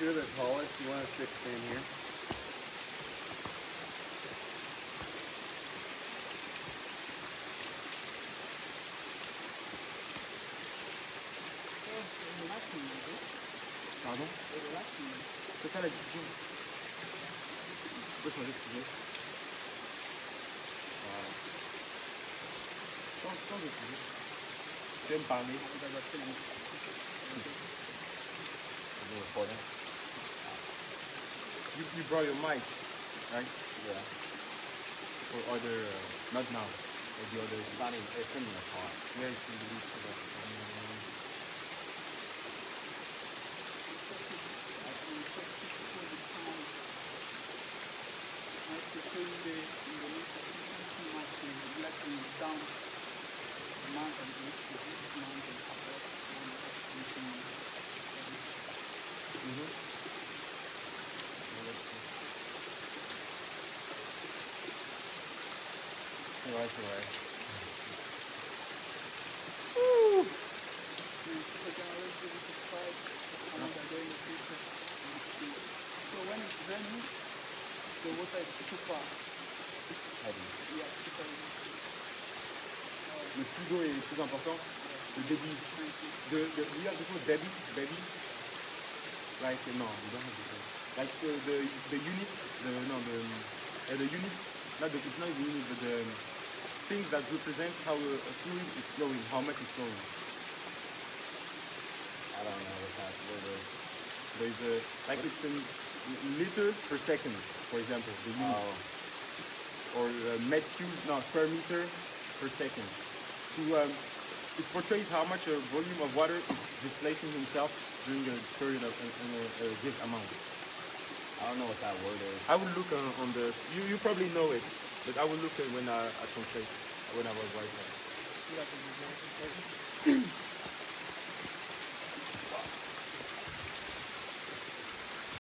you're the tallest, you want to stick in here. Pardon? C'est ça la diffusion. Tu peux changer ce sujet. Voilà. Change de sujet. Tu aimes parler. You brought your mic, right? Yeah. Or other, not now. Or the other. It's in the car. Yeah, it's in the car. C'est vrai, c'est vrai. So when it's raining, the water is super Heavy. yeah, super heavy. Le flux d'eau est plus important. Le débit. We have the word debit, baby. Like no, we don't have the word. Like the unit, the unit. Not the it's not the unit, but the things that represent how a fluid is flowing, how much is flowing. I don't know what that word is. There's a like it's in liter per second, for example, the unit. Or per meter per second. It portrays how much a volume of water is displacing himself during a period of a given amount. I don't know what that word is. I would look on the. You probably know it, but I would look at when I translate when I was writing.